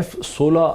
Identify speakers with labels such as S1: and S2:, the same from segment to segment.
S1: F-16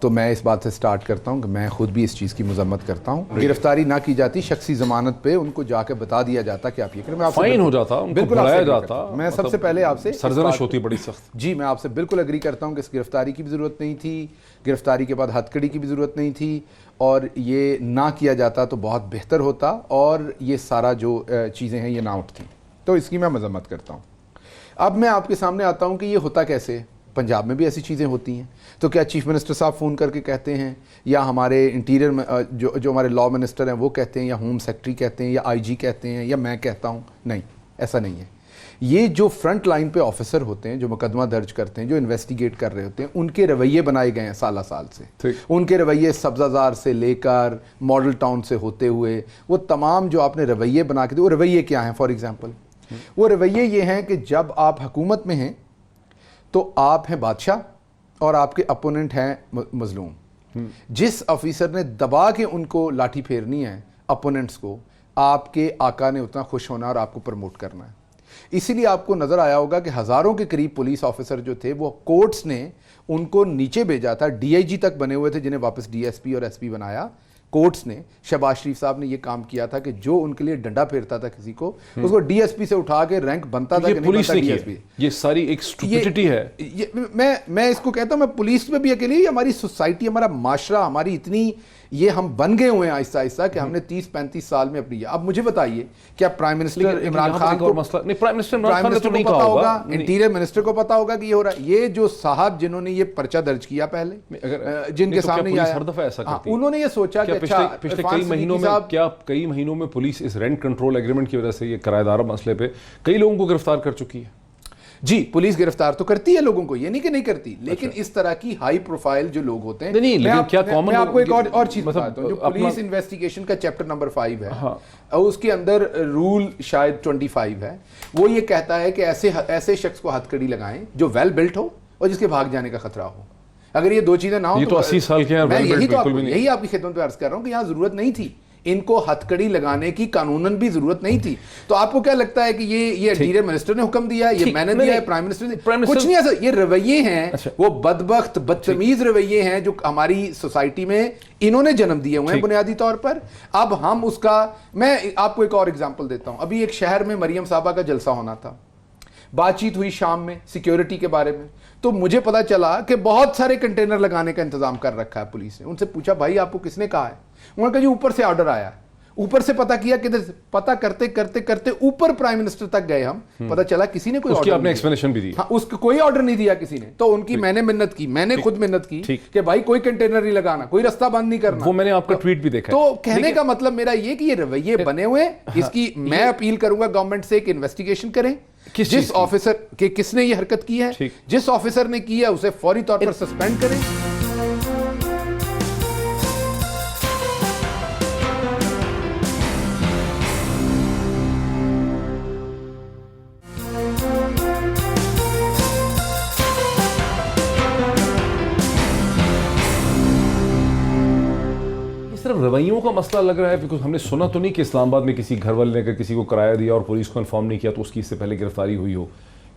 S2: تو میں اس بات سے سٹارٹ کرتا ہوں کہ میں خود بھی اس چیز کی مذمت کرتا ہوں. گرفتاری نہ کی جاتی, شخصی ضمانت پہ ان کو جا کے بتا دیا جاتا کہ آپ یہ کریں.
S1: فائن ہو جاتا, ان کو بلایا جاتا.
S2: میں سب سے پہلے آپ سے
S1: سرزنش ہوتی بڑی سخت.
S2: جی میں آپ سے بالکل ایگری کرتا ہوں کہ اس گرفتاری کی بھی ضرورت نہیں تھی, گرفتاری کے بعد ہتھ کڑی کی بھی ضرورت نہیں تھی, اور یہ نہ کیا جاتا تو بہت بہتر ہوتا اور یہ سارا جو چیزیں ہیں یہ نہ اٹھتی. تو اس کی میں مذمت کرتا ہوں. اب میں آپ کے سامنے آتا ہوں کہ یہ ہوتا کیسے. پنجاب میں بھی ایسی چیزیں ہوتی ہیں. تو کیا چیف منسٹر صاحب فون کر کے کہتے ہیں, یا ہمارے انٹیریئر جو ہمارے لا منسٹر ہیں وہ کہتے ہیں, یا ہوم سیکٹری کہتے ہیں, یا آئی جی کہتے ہیں, یا میں کہتا ہوں؟ نہیں, ایسا نہیں ہے. یہ جو فرنٹ لائن پہ آفیسر ہوتے ہیں, جو مقدمہ درج کرتے ہیں, جو انویسٹیگیٹ کر رہے ہوتے ہیں, ان کے رویے بنائے گئے ہیں سالہ سال سے. ان کے رویے سبزہ زار سے لے کر ماڈل ٹاؤن سے ہوتے ہوئے وہ تمام جو آپ نے رویے بنا کے وہ رویے کیا ہیں؟ فار ایگزامپل وہ رویے یہ ہیں کہ جب آپ حکومت میں ہیں تو آپ ہیں بادشاہ اور آپ کے اپوننٹ ہیں مظلوم. جس آفیسر نے دبا کے ان کو لاٹھی پھیرنی ہے اپوننٹس کو, آپ کے آقا نے اتنا خوش ہونا اور آپ کو پروموٹ کرنا ہے. اسی لیے آپ کو نظر آیا ہوگا کہ ہزاروں کے قریب پولیس آفیسر جو تھے وہ کورٹس نے ان کو نیچے بھیجا تھا. ڈی آئی جی تک بنے ہوئے تھے جنہیں واپس ڈی ایس پی اور ایس پی بنایا. کورٹس نے, شہباز شریف صاحب نے یہ کام کیا تھا کہ جو ان کے لیے ڈنڈا پھیرتا تھا کسی کو, اس کو ڈی ایس پی سے اٹھا کے رینک بنتا تھا کہ نہیں بنتا ڈی ایس پی.
S1: یہ ساری ایک سٹوپڈٹی ہے.
S2: میں اس کو کہتا ہوں, میں پولیس میں بھی اکیلی, ہماری سوسائٹی, ہمارا معاشرہ, ہماری اتنی یہ ہم بن گئے ہوئے ہیں آہستہ آہستہ کہ ہم نے 30-35 سال میں اپنی. اب مجھے بتائیے کیا پرائم منسٹر عمران خان کو پتا ہوگا, انٹیریئر منسٹر کو پتا ہوگا کہ یہ ہو رہا ہے؟ یہ جو صاحب جنہوں نے یہ پرچہ درج کیا پہلے, جن کے سامنے یہ آیا, انہوں نے یہ سوچا کہ اچھا
S1: پچھلے کئی مہینوں میں پولیس اس رینٹ کنٹرول ایگریمنٹ کی وجہ سے یہ کرایہ دار مسئلے پہ کئی لوگوں کو گرفتار کر چکی ہے.
S2: جی پولیس گرفتار تو کرتی ہے لوگوں کو, یہ نہیں کہ نہیں کرتی, لیکن اس طرح کی ہائی پروفائل جو لوگ ہوتے ہیں. میں آپ کو ایک اور چیز بتاتا ہوں. جو پولیس انویسٹیگیشن کا چیپٹر نمبر 5 ہے, اس کے اندر رول شاید 25 ہے, وہ یہ کہتا ہے کہ ایسے شخص کو ہتھ کڑی لگائیں جو ویل بلٹ ہو اور جس کے بھاگ جانے کا خطرہ ہو. اگر یہ دو چیزیں نہ ہو
S1: تو 80 سال کے ہیں,
S2: یہی آپ کی خدمت میں عرض کر رہا ہوں کہ یہاں ضرورت نہیں تھی, ان کو ہتھ کڑی لگانے کی قانوناً بھی ضرورت نہیں تھی. تو آپ کو کیا لگتا ہے کہ یہ انٹیریئر منسٹر نے حکم دیا, یہ میں نے دیا ہے, پرائم منسٹر نے؟ کچھ نہیں ایسا. یہ رویے ہیں وہ بدبخت بدتمیز رویے ہیں جو ہماری سوسائٹی میں انہوں نے جنم دیے ہوئے ہیں بنیادی طور پر. اب ہم اس کا, میں آپ کو ایک اور ایگزامپل دیتا ہوں. ابھی ایک شہر میں مریم صاحبہ کا جلسہ ہونا تھا, بات چیت ہوئی شام میں سیکیورٹی کے بارے میں, تو مجھے پتا چلا کہ بہت سارے کنٹینر لگانے کا انتظام کر رکھا ہے پولیس نے. ان سے پوچھا بھائی آپ کو کس نے کہا ہے؟ انہوں نے کہا جی اوپر سے آرڈر آیا. اوپر سے پتا کیا, کدھر سے پتا کرتے کرتے کرتے اوپر پرائم منسٹر تک گئے ہم, پتا چلا کسی نے کوئی
S1: ایکسپلینیشن بھی دی.
S2: ہاں, اس کو کوئی آرڈر نہیں دیا کسی نے. تو ان کی میں نے منت کی, میں نے خود منت کی کہ بھائی کوئی کنٹینر نہیں لگانا, کوئی رستہ بند نہیں کرنا.
S1: وہ میں نے آپ کا ٹویٹ بھی دیکھا.
S2: تو کہنے کا مطلب میرا یہ کہ یہ رویے بنے ہوئے, اس کی میں اپیل کروں گا گورنمنٹ سے کہ انویسٹیگیشن کریں جس آفیسر کہ کس نے یہ حرکت کی ہے, جس آفیسر نے کی ہے اسے فوری طور پر سسپینڈ کریں.
S1: صرف رویوں کا مسئلہ لگ رہا ہے, بیکاز ہم نے سنا تو نہیں کہ اسلام آباد میں کسی گھر والے نے اگر کسی کو کرایہ دیا اور پولیس کو انفارم نہیں کیا تو اس کی اس سے پہلے گرفتاری ہوئی ہو,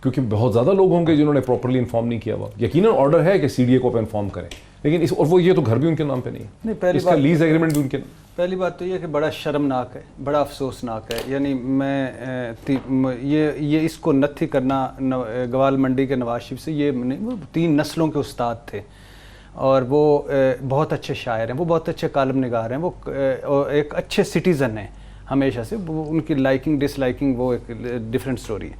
S1: کیونکہ بہت زیادہ لوگ ہوں گے جنہوں نے پراپرلی انفارم نہیں کیا ہوا. یقیناً آرڈر ہے کہ سی ڈی اے کو انفارم کریں, لیکن اور وہ یہ تو گھر بھی ان کے نام پہ نہیں ہے, اس کا لیز ایگریمنٹ بھی ان کے نام.
S3: پہلی بات تو یہ کہ بڑا شرمناک ہے, بڑا افسوسناک ہے. یعنی میں یہ اس کو نتھی کرنا گوال منڈی کے نواز شریف سے, یہ 3 نسلوں کے استاد تھے اور وہ بہت اچھے شاعر ہیں, وہ بہت اچھے کالم نگار ہیں, وہ ایک اچھے سٹیزن ہیں ہمیشہ سے. ان کی لائکنگ ڈس لائکنگ وہ ایک ڈفرینٹ سٹوری ہے.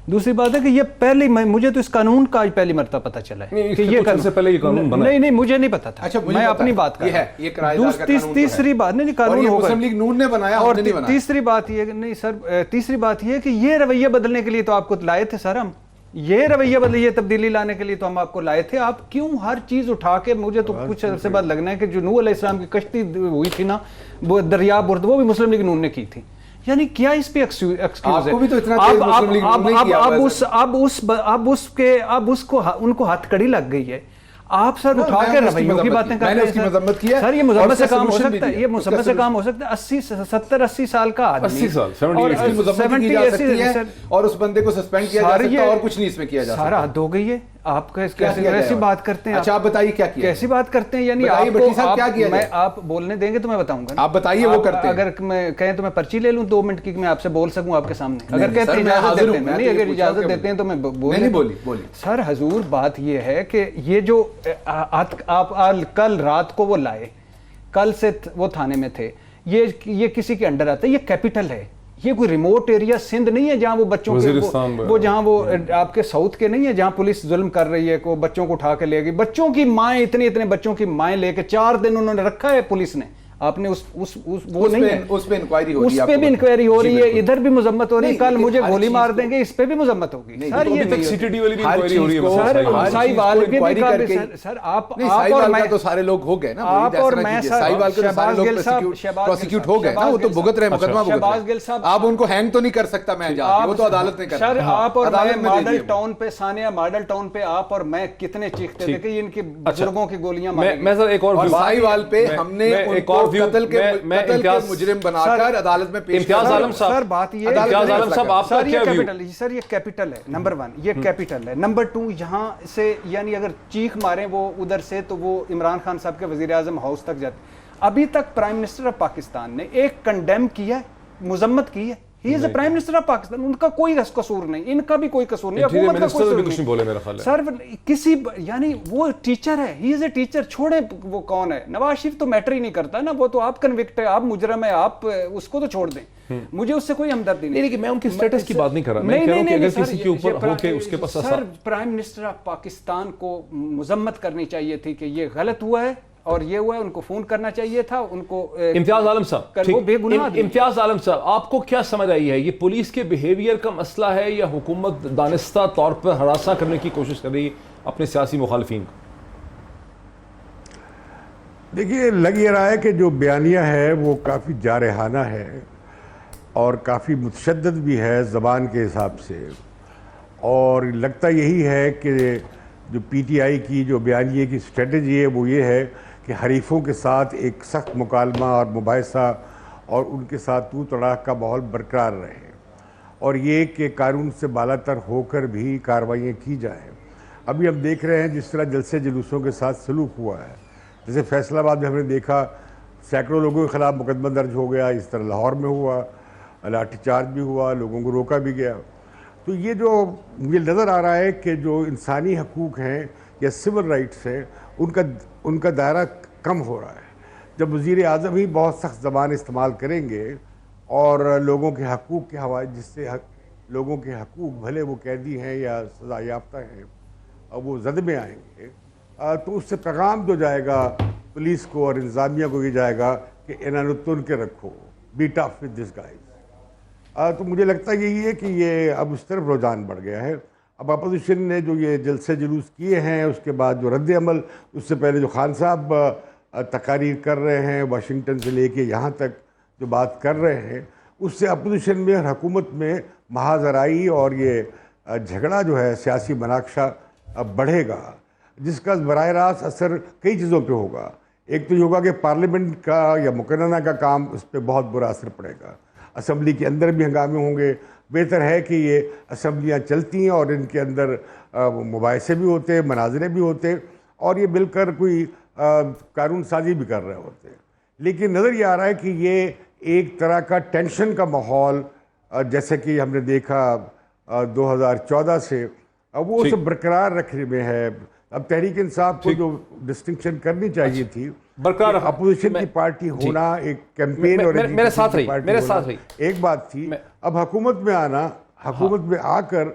S3: دوسری بات ہے کہ یہ پہلی, مجھے تو اس قانون کا آج پہلی مرتبہ پتہ چلا ہے کہ یہ
S1: سے پہلے یہ قانون بنا.
S3: نہیں مجھے نہیں پتا تھا, میں اپنی بات کر رہا ہوں. تیسری بات نہیں قانون ہوگا,
S2: مسلم لیگ نون نے بنایا
S3: اور تیسری بات یہ نہیں سر, تیسری بات یہ کہ یہ رویہ بدلنے کے لیے تو آپ کو لائے تھے سر, ہم یہ رویہ بدلے, یہ تبدیلی لانے کے لیے تو ہم آپ کو لائے تھے. آپ کیوں ہر چیز اٹھا کے, مجھے تو کچھ عرصے بعد لگنا ہے کہ جو نوح علیہ السلام کی کشتی ہوئی تھی نا, وہ دریا برد, وہ بھی مسلم لیگ نون نے کی تھی. یعنی کیا اس پہ ایکسکیوز ہے؟ اب اس کو ان کو ہتھ کڑی لگ گئی ہے. آپ سر اٹھا کے رویوں کی باتیں کر رہے ہیں سر, یہ مذمت سے کام ہو سکتا ہے, یہ مذمت سے کام ہو سکتا ہے. 70-80 سال کا آدمی,
S2: 70 اور اس بندے کو سسپینڈ کیا جا سکتا ہے اور کچھ نہیں اس میں کیا جا سکتا.
S3: سارا حد ہو گئی ہے. آپ کیسی بات کرتے ہیں؟
S2: اچھا آپ بتائیے کیا کیا،
S3: کیسی بات کرتے ہیں؟ یعنی آپ بولنے دیں گے تو میں بتاؤں گا.
S2: آپ بتائیے وہ کرتے ہیں.
S3: اگر میں کہیں تو میں پرچی لے لوں 2 منٹ کی، میں آپ سے بول سکوں آپ کے سامنے. اگر کہتے ہیں اجازت دیتے ہیں، نہیں اگر اجازت دیتے ہیں تو میں
S2: بولی.
S3: سر حضور بات یہ ہے کہ یہ جو آپ کل رات کو وہ لائے، کل سے وہ تھانے میں تھے، یہ کسی کے انڈر آتا ہے، یہ کیپٹل ہے. یہ کوئی ریموٹ ایریا سندھ نہیں ہے جہاں وہ بچوں کے وہ جہاں وہ آپ کے ساؤتھ کے نہیں ہے جہاں پولیس ظلم کر رہی ہے، کو بچوں کو اٹھا کے لے گئی. بچوں کی مائیں اتنے بچوں کی مائیں لے کے 4 دن انہوں نے رکھا ہے پولیس نے. آپ نے وہ نہیں ہے،
S2: اس پہ انکوائری ہو رہی ہے،
S3: اس پہ بھی انکوائری ہو رہی ہے، ادھر بھی مذمت ہو رہی ہے. کل مجھے گولی مار دیں گے، اس پہ بھی مذمت ہوگی. سر یہ
S1: تک سی ٹی ڈی والی بھی انکوائری ہو رہی ہے.
S3: سائی وال کے بھی کر کے سر آپ اور میں
S2: تو سارے لوگ ہو گئے نا.
S3: آپ اور میں
S2: سائی وال کے سارے لوگ پروسیکیوٹ ہو گئے نا، وہ تو بھگت رہے مقدمہ بھگت رہے. آپ ان کو ہینگ تو نہیں کر سکتا میں جا کے، وہ تو عدالت نے کرنا.
S3: سر آپ اور میں ماڈل ٹاؤن پہ ثانیہ ماڈل ٹاؤن پہ آپ اور میں کتنے چیختے تھے کہ ان کے بزرگوں کی گولیاں ماریں.
S1: میں سر ایک اور
S2: سائی وال پہ ہم نے ان کو قتل کے مجرم بنا کر عدالت میں پیش
S1: امتیاز عالم صاحب.
S3: سر بات یہ
S1: امتیاز عالم صاحب آپ کا کیا ویو؟
S3: سر یہ کیپٹل ہے، نمبر 1 یہ کیپٹل ہے. نمبر 2 یہاں سے یعنی اگر چیخ ماریں وہ ادھر سے تو وہ عمران خان صاحب کے وزیر اعظم ہاؤس تک جاتے. ابھی تک پرائم منسٹر آف پاکستان نے ایک کنڈیم کیا ہے، مذمت کی ہے. ہی از اے پرائم منسٹر آف پاکستان. ان کا کوئی قصور نہیں، ان کا بھی کوئی قصور نہیں، حکومت کا کوئی قصور نہیں. سر کسی یعنی وہ ٹیچر ہے، ہی از اے ٹیچر. چھوڑیں وہ کون ہے، نواز شریف تو میٹر ہی نہیں کرتا نا. وہ تو آپ کنوکٹ ہے، آپ مجرم ہے، آپ اس کو تو چھوڑ دیں. مجھے اس سے کوئی ہمدردی نہیں.
S1: لیکن میں ان کی سٹیٹس کی بات نہیں کر رہا، میں کہہ رہا ہوں کہ اگر کسی کے اوپر ہو کے اس کے پاس
S3: سر پرائم منسٹر آف پاکستان کو مذمت کرنی چاہیے تھی کہ یہ غلط ہوا ہے اور یہ ہوا ہے. ان کو فون کرنا چاہیے تھا ان کو.
S1: امتیاز عالم صاحب، امتیاز عالم صاحب آپ کو کیا سمجھ آئی ہے، یہ پولیس کے بیہیویئر کا مسئلہ ہے یا حکومت دانستہ طور پر ہراساں کرنے کی کوشش کر رہی ہے اپنے سیاسی مخالفین کو؟
S4: دیکھیے لگ یہ رہا ہے کہ جو بیانیہ ہے وہ کافی جارحانہ ہے اور کافی متشدد بھی ہے زبان کے حساب سے. اور لگتا یہی ہے کہ جو پی ٹی آئی کی جو بیانیے کی اسٹریٹجی ہے وہ یہ ہے کہ حریفوں کے ساتھ ایک سخت مکالمہ اور مباحثہ اور ان کے ساتھ تو تڑاک کا ماحول برقرار رہے، اور یہ کہ قانون سے بالا تر ہو کر بھی کارروائیاں کی جائیں. ابھی ہم دیکھ رہے ہیں جس طرح جلسے جلوسوں کے ساتھ سلوک ہوا ہے، جیسے فیصل آباد میں ہم نے دیکھا سینکڑوں لوگوں کے خلاف مقدمہ درج ہو گیا، اس طرح لاہور میں ہوا، لاٹھی چارج بھی ہوا، لوگوں کو روکا بھی گیا. تو یہ جو مجھے نظر آ رہا ہے کہ جو انسانی حقوق ہیں یا سول رائٹس ہیں ان کا دائرہ کم ہو رہا ہے. جب وزیر اعظم ہی بہت سخت زبان استعمال کریں گے اور لوگوں کے حقوق کے حوالے، جس سے لوگوں کے حقوق بھلے وہ قیدی ہیں یا سزا یافتہ ہیں وہ زد میں آئیں گے، تو اس سے پیغام جو جائے گا پولیس کو اور انتظامیہ کو یہ جائے گا کہ انہوں تن کے رکھو، be tough with this guys. تو مجھے لگتا یہی ہے کہ یہ اب اس طرف رجحان بڑھ گیا ہے. اب اپوزیشن نے جو یہ جلسے جلوس کیے ہیں، اس کے بعد جو رد عمل، اس سے پہلے جو خان صاحب تقاریر کر رہے ہیں واشنگٹن سے لے کے یہاں تک جو بات کر رہے ہیں، اس سے اپوزیشن میں اور حکومت میں محاذرائی اور یہ جھگڑا جو ہے سیاسی مناقشہ بڑھے گا، جس کا براہ راست اثر کئی چیزوں پہ ہوگا. ایک تو یہ ہوگا کہ پارلیمنٹ کا یا مقننہ کا کام اس پہ بہت برا اثر پڑے گا. اسمبلی کے اندر بھی ہنگامے ہوں گے. بہتر ہے کہ یہ اسمبلیاں چلتی ہیں اور ان کے اندر مباحثے بھی ہوتے، مناظرے بھی ہوتے اور یہ مل کر کوئی قانون سازی بھی کر رہے ہوتے. لیکن نظر یہ آ رہا ہے کہ یہ ایک طرح کا ٹینشن کا ماحول جیسے کہ ہم نے دیکھا 2014 سے وہ اسے برقرار رکھنے میں ہے. اب تحریک انصاف کو جو ڈسٹنکشن کرنی چاہیے تھی،
S1: برقرار
S4: اپوزیشن کی پارٹی ہونا ایک کیمپین اور
S1: میرے ساتھ رہی
S4: ایک بات تھی. اب حکومت میں آنا، حکومت میں آ کر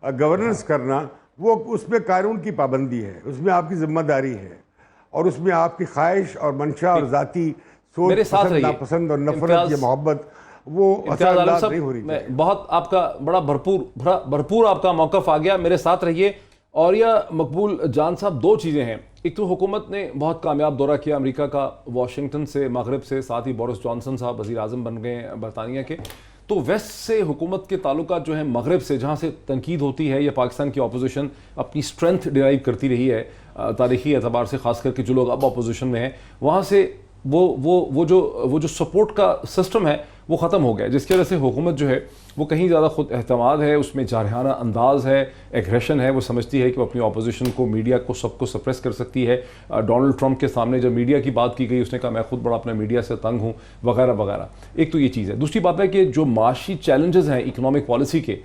S4: گورننس کرنا، وہ اس میں قانون کی پابندی ہے، اس میں آپ کی ذمہ داری ہے اور اس میں آپ کی خواہش اور منشا اور ذاتی سوچ ناپسند اور نفرت یا محبت وہ اثر انداز نہیں ہو رہی ہے.
S1: بہت آپ کا بڑا بھرپور آپ کا موقف آ گیا. میرے ساتھ رہیے. اور یہ مقبول جان صاحب، 2 چیزیں ہیں. ایک تو حکومت نے بہت کامیاب دورہ کیا امریکہ کا، واشنگٹن سے، مغرب سے، ساتھ ہی بورس جانسن صاحب وزیر اعظم بن گئے برطانیہ کے. تو ویسٹ سے حکومت کے تعلقات جو ہیں مغرب سے، جہاں سے تنقید ہوتی ہے یا پاکستان کی اپوزیشن اپنی اسٹرینتھ ڈرائیو کرتی رہی ہے تاریخی اعتبار سے، خاص کر کے جو لوگ اب اپوزیشن میں ہیں وہاں سے وہ جو سپورٹ کا سسٹم ہے وہ ختم ہو گیا، جس کی وجہ سے حکومت جو ہے وہ کہیں زیادہ خود اعتماد ہے، اس میں جارحانہ انداز ہے، ایگریشن ہے، وہ سمجھتی ہے کہ وہ اپنی اپوزیشن کو، میڈیا کو، سب کو سپریس کر سکتی ہے. ڈونلڈ ٹرمپ کے سامنے جب میڈیا کی بات کی گئی اس نے کہا میں خود بڑا اپنے میڈیا سے تنگ ہوں وغیرہ وغیرہ. ایک تو یہ چیز ہے. دوسری بات ہے کہ جو معاشی چیلنجز ہیں اکنامک پالیسی کے،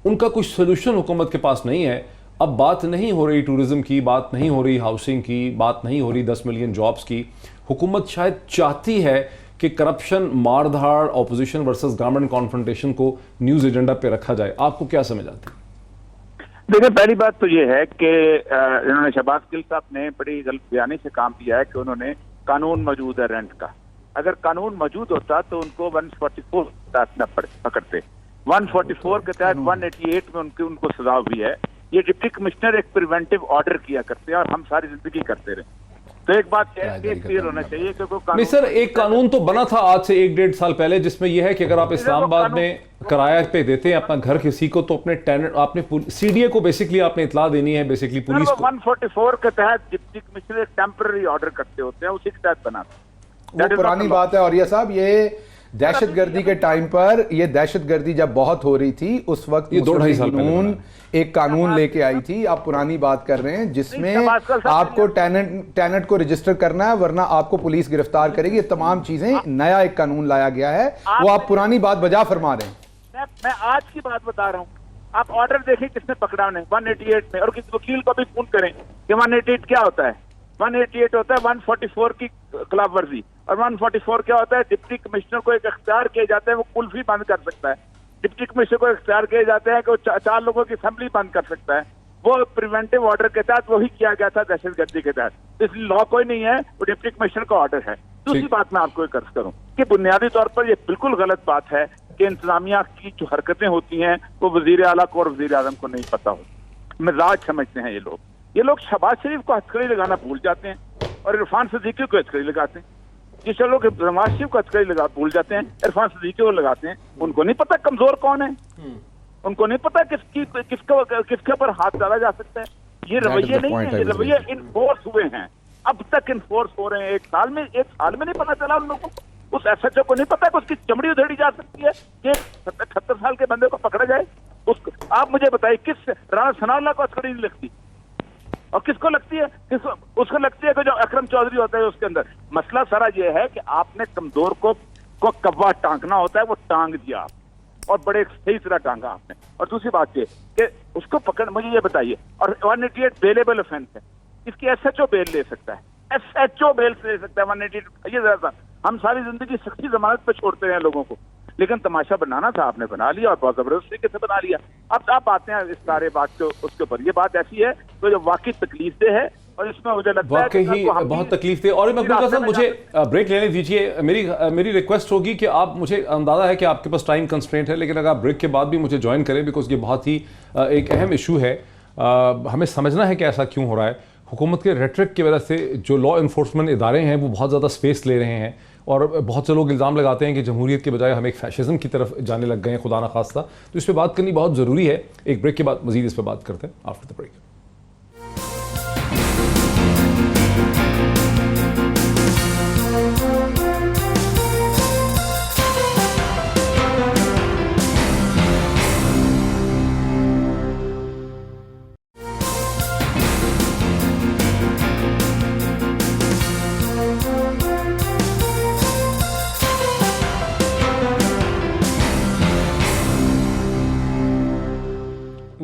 S1: ان کا کوئی سولوشن حکومت کے پاس نہیں ہے. اب بات نہیں ہو رہی ٹورزم کی، بات نہیں ہو رہی ہاؤسنگ کی، بات نہیں ہو رہی 10 ملین جابز کی. حکومت شاید چاہتی ہے کہ کرپشن، مار دھاڑ، اپوزیشن ورسز گورنمنٹ کانفرنٹیشن کو نیوز ایجنڈا پہ رکھا جائے. آپ کو کیا سمجھ آتی ہے؟
S5: دیکھیں، پہلی بات تو یہ ہے کہ انہوں نے شہباز گل صاحب نے بڑی غلط بیانی سے کام کیا ہے کہ انہوں نے قانون موجود ہے رینٹ کا. اگر قانون موجود ہوتا تو ان کو 144 تحت نہ پکڑتے. 144 کے تحت 188 میں ان کو سزا ہوئی ہے. یہ ڈپٹی کمشنر ایک پریونٹیو آرڈر کیا کرتے ہیں اور ہم ساری زندگی کرتے رہے. تو ایک بات یہ ہے کہ کلیئر ہونا چاہیے کہ
S1: نہیں سر، ایک قانون تو بنا تھا آج سے 1-1.5 سال پہلے جس میں یہ ہے کہ اگر آپ اسلام آباد میں کرایہ پہ دیتے ہیں اپنا گھر کسی کو تو اپنے ٹیننٹ، آپ نے سی ڈی اے کو بیسکلی آپ نے اطلاع دینی ہے، بیسکلی پولیس کو.
S5: 144 کے تحت ڈپٹی کمشنر ایک ٹیمپرری آرڈر کرتے ہوتے ہیں، اسی کے تحت بنا تھا.
S2: وہ پرانی بات ہے. اور یہ صاحب، یہ دہشت گردی کے ٹائم پر، یہ دہشت گردی جب بہت ہو رہی تھی اس وقت
S1: یہ 2-2.5 سال پہلے
S2: ایک قانون لے کے آئی تھی. آپ پرانی بات کر رہے ہیں جس میں آپ کو ٹیننٹ کو رجسٹر کرنا ہے ورنہ آپ کو پولیس گرفتار کرے گی. یہ تمام چیزیں نیا ایک قانون لایا گیا ہے. وہ آپ پرانی بات بجا فرما رہے ہیں.
S5: میں آج کی بات بتا رہا ہوں. آپ آرڈر دیکھیں کس نے پکڑا انہیں 188 میں، اور کسی وکیل کو بھی فون کریں کہ 188 کیا ہوتا ہے. 188 ہوتا ہے 144 کی خلاف ورزی، اور 144 کیا ہوتا ہے؟ ڈپٹی کمشنر کو ایک اختیار کیے جاتے ہیں وہ کلفی بند کر سکتا ہے. ڈپٹی کمشنر کو اختیار کیے جاتے ہیں کہ وہ 4 لوگوں کی اسمبلی بند کر سکتا ہے. وہ پریونٹیو آرڈر کے تحت وہی کیا گیا تھا دہشت گردی کے تحت. اس لیے لا کوئی نہیں ہے، وہ ڈپٹی کمشنر کا آرڈر ہے. دوسری بات میں آپ کو عرض کروں کہ بنیادی طور پر یہ بالکل غلط بات ہے کہ انتظامیہ کی جو حرکتیں ہوتی ہیں وہ وزیر اعلیٰ کو اور وزیر اعظم کو نہیں پتہ ہو. مزاج سمجھتے ہیں یہ لوگ شہباز شریف کو ہتھکڑی لگانا بھول جاتے ہیں اور عرفان صدیقی کو ہتھکڑی لگاتے ہیں. جس لوگ نواز شریف کو ہتھکڑی بھول جاتے ہیں، عرفان صدیقی کو لگاتے ہیں. ان کو نہیں پتہ کمزور کون ہے، ان کو نہیں پتہ کس کے اوپر ہاتھ ڈالا جا سکتا ہے. یہ رویے نہیں ہیں، یہ رویے انفورس ہوئے ہیں، اب تک انفورس ہو رہے ہیں. ایک سال میں نہیں پتہ چلا ان لوگوں کو. اس ایس ایچ او کو نہیں پتا کہ اس کی چمڑی ادھیڑی جا سکتی ہے کہ 78 سال کے بندے کو پکڑا جائے. آپ مجھے بتائیے کس رانا ثناء اللہ کو ہتھکڑی نہیں لگتی اور کس کو لگتی ہے؟ اس کو لگتی ہے کہ جو اکرم چودھری ہوتا ہے اس کے اندر. مسئلہ سارا یہ ہے کہ آپ نے کمزور کو کوا ٹانگنا ہوتا ہے، وہ ٹانگ دیا آپ اور بڑے صحیح طرح ٹانگا آپ نے. اور دوسری بات یہ کہ اس کو پکڑ، مجھے یہ بتائیے، اور 188 بیلیبل افینس ہے، اس کی ایس ایچ او بیل لے سکتا ہے، ایس ایچ او بیل لے سکتا ہے 188. یہ ذرا ہم ساری زندگی سختی ضمانت پہ چھوڑتے ہیں لوگوں کو، لیکن تماشا بنانا تھا آپ نے بنا لیا اور بہت زبردست طریقے سے بنا لیا. اب آپ آتے ہیں اس سارے بات کو اس کے اوپر. یہ بات ایسی ہے تو جو واقعی تکلیف دہ ہے اور اس میں مجھے لگتا ہے
S1: واقعی بہت تکلیف دہ. اور مقبول صاحب مجھے بریک لینے دیجیے. میری ریکویسٹ ہوگی کہ آپ، مجھے اندازہ ہے کہ آپ کے پاس ٹائم کنسٹرینٹ ہے، لیکن اگر آپ بریک کے بعد بھی مجھے جوائن کریں بیکاز یہ بہت ہی ایک اہم ایشو ہے. ہمیں سمجھنا ہے کہ ایسا کیوں ہو رہا ہے. حکومت کے ریٹرک کی وجہ سے جو لا انفورسمنٹ ادارے ہیں وہ بہت زیادہ سپیس لے رہے ہیں اور بہت سے لوگ الزام لگاتے ہیں کہ جمہوریت کے بجائے ہم ایک فیشزم کی طرف جانے لگ گئے ہیں خدا نخواستہ. تو اس پہ بات کرنی بہت ضروری ہے. ایک بریک کے بعد مزید اس پہ بات کرتے ہیں آفٹر دا بریک.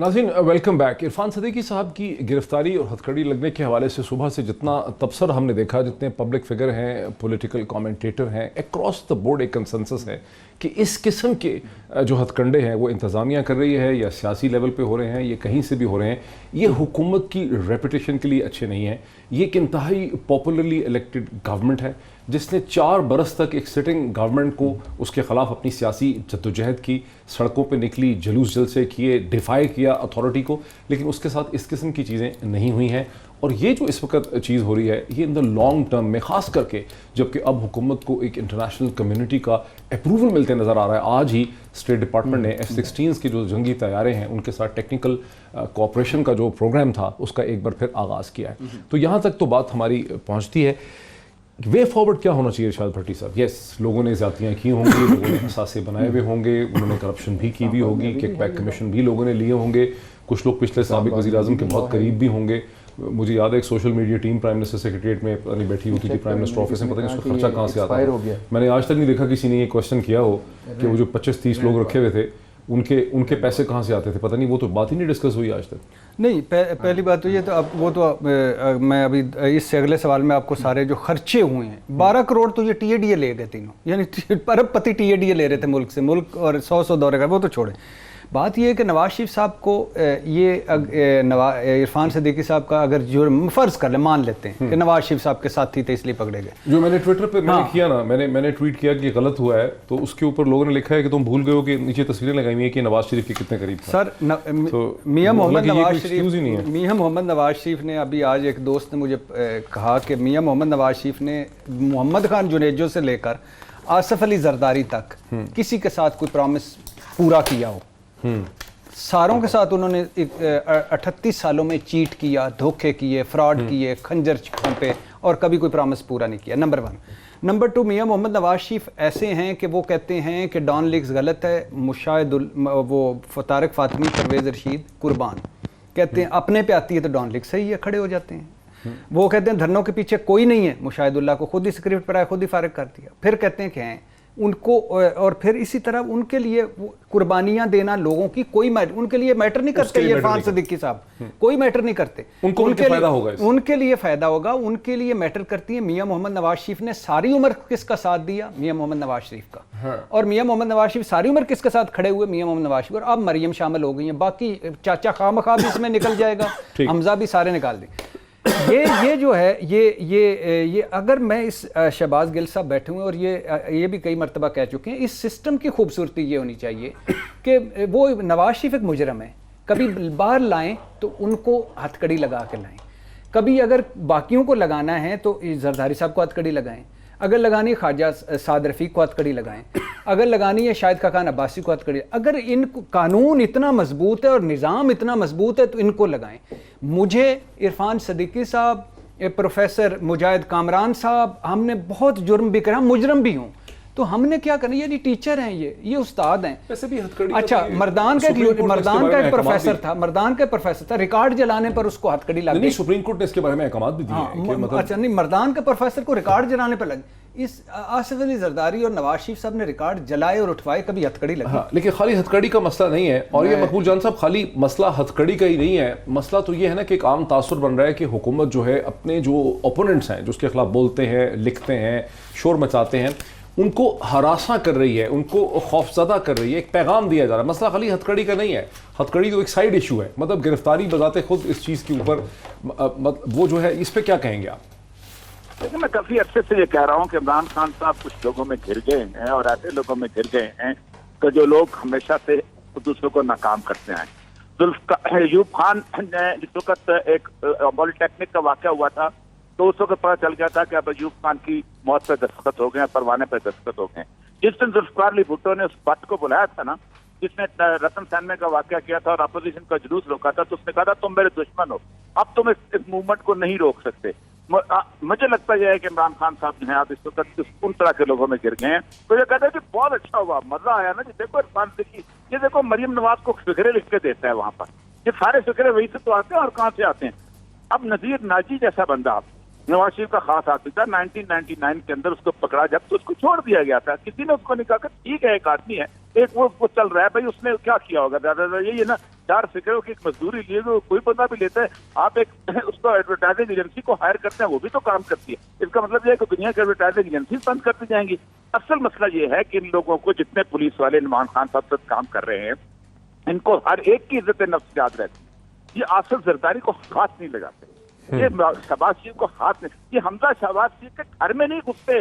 S1: ناظرین ویلکم بیک. عرفان صدیقی صاحب کی گرفتاری اور ہتھکڑی لگنے کے حوالے سے صبح سے جتنا تبصر ہم نے دیکھا، جتنے پبلک فگر ہیں، پولیٹیکل کامنٹیٹر ہیں، اکراس دا بورڈ ایک کنسنسس ہے کہ اس قسم کے جو ہتھ کنڈے ہیں وہ انتظامیہ کر رہی ہے یا سیاسی لیول پہ ہو رہے ہیں، یہ کہیں سے بھی ہو رہے ہیں، یہ حکومت کی ریپوٹیشن کے لیے اچھے نہیں ہیں. یہ ایک انتہائی پاپولرلی الیکٹڈ گورنمنٹ ہے جس نے 4 برس تک ایک سٹنگ گورنمنٹ کو اس کے خلاف اپنی سیاسی جدوجہد کی، سڑکوں پہ نکلی، جلوس جلسے کیے، ڈیفائی کیا اتھارٹی کو، لیکن اس کے ساتھ اس قسم کی چیزیں نہیں ہوئی ہیں. اور یہ جو اس وقت چیز ہو رہی ہے یہ ان دا لانگ ٹرم میں، خاص کر کے جبکہ اب حکومت کو ایک انٹرنیشنل کمیونٹی کا اپروول ملتے نظر آ رہا ہے. آج ہی اسٹیٹ ڈپارٹمنٹ نے F-16 کے جو جنگی طیارے ہیں ان کے ساتھ ٹیکنیکل کوآپریشن کا جو پروگرام تھا اس کا ایک بار پھر آغاز کیا ہے. تو یہاں تک تو بات ہماری پہنچتی ہے. وے فارورڈ کیا ہونا چاہیے ارشاد بھٹی صاحب؟ یس لوگوں نے زیادتیاں کی ہوں گی, لوگوں نے اثاثے بنائے ہوئے ہوں گے, انہوں نے کرپشن بھی کی ہوئی ہوگی, کک بیک کمیشن بھی لوگوں نے لیے ہوں گے, کچھ لوگ پچھلے سابق وزیر اعظم کے بہت قریب بھی ہوں گے. مجھے یاد ہے ایک social media team prime minister secretariat میں پتہ نہیں بیٹھی ہوتی تھی پرائم منسٹر آفس میں, پتہ نہیں اس کا خرچہ کہاں سے آتا ہے. میں نے آج تک نہیں دیکھا کسی نے یہ کوشچن کیا ہو کہ وہ جو 25-30 لوگ رکھے ہوئے تھے ان کے پیسے کہاں سے آتے تھے, پتہ نہیں, وہ تو بات ہی نہیں ڈسکس ہوئی آج تک. نہیں,
S3: پہلی بات تو یہ تو اب وہ تو میں ابھی اس سے اگلے سوال میں آپ کو سارے جو خرچے ہوئے ہیں 12 کروڑ تو یہ ٹی اے ڈی اے لے گئے تینوں, یعنی ارب پتی ٹی اے ڈی اے لے رہے تھے ملک سے, ملک اور 100 دورے کا, وہ تو چھوڑیں. بات یہ ہے کہ نواز شریف صاحب کو یہ عرفان صدیقی صاحب کا اگر جرم فرض کر لیں, مان لیتے ہیں کہ نواز شریف صاحب کے ساتھی تھے اس لیے پکڑے گئے.
S1: جو میں نے ٹویٹر پہ میں نے کیا نا, میں نے ٹویٹ کیا کہ غلط ہوا ہے, تو اس کے اوپر لوگوں نے لکھا ہے کہ تم بھول گئے ہو کہ نیچے تصویریں لگائی ہوئی ہیں کہ نواز شریف کے کتنے قریب تھا.
S3: سر میاں محمد نواز شریف نے ابھی آج ایک دوست نے مجھے کہا کہ میاں محمد نواز شریف نے محمد خان جنیجو سے لے کر آصف علی زرداری تک کسی کے ساتھ کوئی پرومس پورا کیا ہو. ساروں کے ساتھ انہوں نے 38 سالوں میں چیٹ کیا, دھوکے کیے, فراڈ کیے, خنجر پھونپے, اور کبھی کوئی پرامس پورا نہیں کیا. نمبر 1. نمبر 2, میاں محمد نواز شریف ایسے ہیں کہ وہ کہتے ہیں کہ ڈان لیگز غلط ہے, مشاہد وہ طارق فاطمی, پرویز رشید قربان کہتے ہیں اپنے پہ آتی ہے تو ڈان لیگ صحیح ہے, کھڑے ہو جاتے ہیں. وہ کہتے ہیں دھرنوں کے پیچھے کوئی نہیں ہے, مشاہد اللہ کو خود ہی اسکرپٹ پر آئے, خود ہی فارغ کر دیا. پھر کہتے ہیں کہ ہیں ان کو, اور پھر اسی طرح ان کے لیے قربانیاں دینا لوگوں کی کوئی ان کے لیے میٹر نہیں کرتے. یہ عرفان صدیقی صاحب کوئی میٹر نہیں کرتے, ان کے لیے فائدہ ہوگا, ان کے لیے میٹر کرتی ہیں. میاں محمد نواز شریف نے ساری عمر کس کا ساتھ دیا؟ میاں محمد نواز شریف کا. اور میاں محمد نواز شریف ساری عمر کس کے ساتھ کھڑے ہوئے؟ میاں محمد نواز شریف. اور اب مریم شامل ہو گئی ہیں, باقی چاچا خواہ مخواہ بھی اس میں نکل جائے گا, حمزہ بھی, سارے نکال دیں. یہ جو ہے یہ اگر میں اس شہباز گل صاحب بیٹھے ہوئے, اور یہ بھی کئی مرتبہ کہہ چکے ہیں, اس سسٹم کی خوبصورتی یہ ہونی چاہیے کہ وہ نواز شریف ایک مجرم ہے, کبھی باہر لائیں تو ان کو ہتھ کڑی لگا کے لائیں, کبھی اگر باقیوں کو لگانا ہے تو زرداری صاحب کو ہتھ کڑی لگائیں, اگر لگانی ہے خواجہ سعد رفیق کو ہتھ کڑی لگائیں, اگر لگانی ہے شاہد خاقان عباسی کو ہتھ کڑی. اگر ان قانون اتنا مضبوط ہے اور نظام اتنا مضبوط ہے تو ان کو لگائیں. مجھے عرفان صدیقی صاحب, پروفیسر مجاہد کامران صاحب, ہم نے بہت جرم بھی کرا, مجرم بھی ہوں, تو ہم نے کیا کرنا؟ یہ ٹیچر ہیں, یہ استاد ہیں. اچھا, مردان کا ایک پروفیسر تھا, مردان کا پروفیسر تھا, ریکارڈ جلانے پر اس کو ہتھ کڑی لگ گئی.
S1: سپریم کورٹ نے اس کے بارے میں احکامات بھی دیے.
S3: اچھا نہیں, مردان کے پروفیسر کو ریکارڈ جلانے پر لگ, اس آصف علی زرداری اور نواز شریف صاحب نے ریکارڈ جلائے اور اٹھوائے, کبھی ہتھ کڑی لگی.
S1: لیکن خالی ہتھ کڑی کا مسئلہ نہیں ہے, اور یہ مقبول جان صاحب خالی مسئلہ ہتھ کڑی کا ہی نہیں ہے. مسئلہ تو یہ ہے نا کہ ایک عام تاثر بن رہا ہے کہ حکومت جو ہے اپنے جو اوپوننٹس ہیں, جو اس کے خلاف بولتے ہیں, لکھتے ہیں, شور مچاتے ہیں, ان کو ہراساں کر رہی ہے, ان کو خوفزدہ کر رہی ہے, ایک پیغام دیا جا رہا ہے. مسئلہ خالی ہتھ کڑی کا نہیں ہے, ہتھ کڑی تو ایک سائیڈ ایشو ہے, مطلب گرفتاری بذات خود اس چیز کے اوپر وہ جو ہے, اس پہ کیا کہیں گے آپ؟
S5: لیکن میں کافی عرصے سے یہ کہہ رہا ہوں کہ عمران خان صاحب کچھ لوگوں میں گر گئے ہیں, اور ایسے لوگوں میں گر گئے ہیں کہ جو لوگ ہمیشہ سے دوسروں کو ناکام کرتے ہیں. ایوب خان نے جس وقت ایک پولی ٹیکنک کا واقعہ ہوا تھا تو اس وقت پتہ چل گیا تھا کہ اب ایوب خان کی موت پہ دستخط ہو گئے ہیں, پروانے پہ دستخط ہو گئے ہیں. جس دن ذوالفقار علی بھٹو نے اس بٹ کو بلایا تھا نا, جس نے رتن سین کا واقعہ کیا تھا اور اپوزیشن کا جلوس روکا تھا, تو اس نے کہا تھا تم میرے دشمن ہو, اب تم اس موومنٹ کو نہیں روک سکتے. مجھے لگتا یہ ہے کہ عمران خان صاحب جو ہیں آپ اس وقت ان طرح کے لوگوں میں گر گئے ہیں. تو یہ کہتے ہیں کہ بہت اچھا ہوا, مزہ آیا نا جی. دیکھو عرفان صدیقی, یہ دیکھو مریم نواز کو فکرے لکھ کے دیتا ہے وہاں پر, یہ سارے فکرے وہی سے تو آتے ہیں, اور کہاں سے آتے ہیں؟ اب نذیر ناجی جیسا بندہ نواز شریف کا خاص آدمی تھا, 1999 کے اندر اس کو پکڑا جب تو اس کو چھوڑ دیا گیا تھا. کسی نے اس کو نہیں کہا کہ ٹھیک ہے ایک آدمی ہے, ایک وہ چل رہا ہے بھائی, اس نے کیا کیا ہوگا, یہی ہے نا, 4 فکروں کی ایک مزدوری لیے تو کوئی بندہ بھی لیتا ہے. آپ ایک اس کو ایڈورٹائزنگ ایجنسی کو ہائر کرتے ہیں, وہ بھی تو کام کرتی ہے. اس کا مطلب یہ ہے کہ دنیا کی ایڈورٹائزنگ ایجنسی بند کرتی جائیں گی. اصل مسئلہ یہ ہے کہ ان لوگوں کو, جتنے پولیس والے عمران خان صاحب سے کام کر رہے ہیں, ان کو ہر ایک کی عزت نفس یاد رہتی. یہ آصف زرداری کو ہاتھ نہیں لگاتے, یہ شہباز شریف کو ہاتھ نہیں, یہ حمزہ شہباز شریف کے گھر میں نہیں گھستے,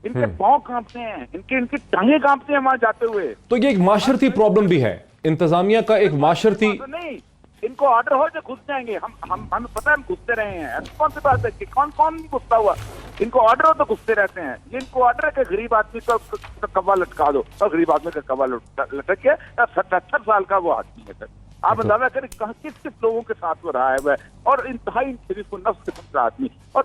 S5: ان کے پاؤں کانپتے ہیں, ان کی ٹانگیں کانپتے ہیں وہاں جاتے ہوئے.
S1: تو یہ ایک معاشرتی پرابلم بھی ہے, انتظامیہ کا ایک معاشرتی
S5: نہیں. ان کو آرڈر ہو جو گھس جائیں گے, ہم پتہ ہے ہم گھستے رہے ہیں. کون سی بات ہے کہ کون نہیں گھستا ہوا؟ ان کو آرڈر ہو تو گھستے رہتے ہیں. یہ ان کو آرڈر ہے کہ غریب آدمی کا کوا لٹکا دو, اور غریب آدمی کا کوا لٹک کے 77 سال کا وہ آدمی ہے سر. آپ اندازہ کریں کہاں کس کس لوگوں کے ساتھ وہ رہا ہے اور انتہائی شریف نفس قسم کا آدمی. اور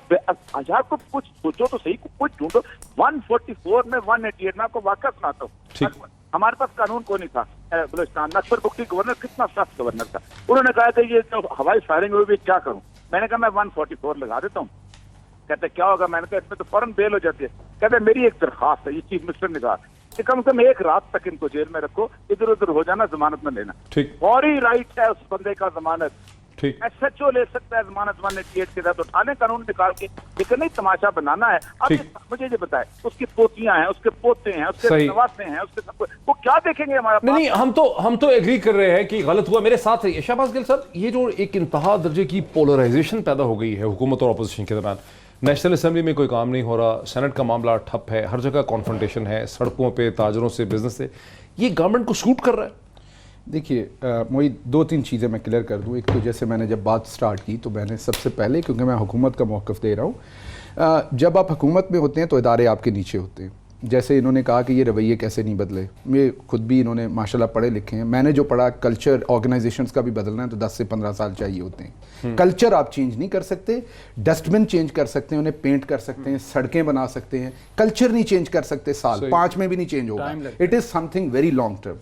S5: یار کو کچھ سوچو تو صحیح, کچھ ڈھونڈو. 144 میں 188 میں آپ کو واقعہ سناتا ہوں. ہمارے پاس قانون کو نہیں تھا بلوچستان. نکسر بکٹی گورنر کتنا سخت گورنر تھا. انہوں نے کہا کہ یہ جو ہوائی فائرنگ ہوئی کیا کروں. میں نے کہا میں 144 لگا دیتا ہوں. کہتے کیا ہوگا. میں نے کہا اس میں تو فوراً بیل ہو جاتی ہے. کہتے میری ایک درخواست ہے, یہ چیف منسٹر نے کہا کہ کم سے کم ایک رات تک ان کو جیل میں رکھو, ادھر ادھر ہو جانا, ضمانت میں لینا. فوری رائٹ ہے اس بندے کا ضمانت. ایس ایچ او لے سکتا ہے ضمانت 188 کے تحت اٹھانے قانون نکال کے, لیکن نہیں تماشا بنانا ہے. اب مجھے یہ بتائے اس کی پوتیاں ہیں, اس کے پوتے ہیں, اس کے نواسے ہیں, اس کے سب وہ کیا دیکھیں گے ہمارا.
S1: نہیں ہم تو ایگری کر رہے ہیں کہ غلط ہوا. میرے ساتھ ہے شہباز گل صاحب, یہ جو ایک انتہا درجے کی پولرائزیشن پیدا ہو گئی ہے حکومت اور اپوزیشن کے درمیان, نیشنل اسمبلی میں کوئی کام نہیں ہو رہا, سینٹ کا معاملہ ٹھپ ہے, ہر جگہ کانفرنٹیشن ہے, سڑکوں پہ تاجروں سے, بزنس سے, یہ گورنمنٹ کو سوٹ کر رہا ہے.
S2: دیکھیے وہی 2-3 چیزیں میں کلیئر کر دوں. ایک تو جیسے میں نے جب بات سٹارٹ کی تو میں نے سب سے پہلے, کیونکہ میں حکومت کا موقف دے رہا ہوں, جب آپ حکومت میں ہوتے ہیں تو ادارے آپ کے نیچے ہوتے ہیں. جیسے انہوں نے کہا کہ یہ رویے کیسے نہیں بدلے, میں خود بھی انہوں نے ماشاءاللہ پڑھے لکھے ہیں. میں نے جو پڑھا کلچر آرگنائزیشنز کا بھی بدلنا ہے تو 10 سے 15 سال چاہیے ہوتے ہیں. کلچر آپ چینج نہیں کر سکتے, ڈسٹ بن چینج کر سکتے ہیں, انہیں پینٹ کر سکتے ہیں, سڑکیں بنا سکتے ہیں, کلچر نہیں چینج کر سکتے سال 5 میں بھی نہیں چینج ہوگا. It is some thing very long term.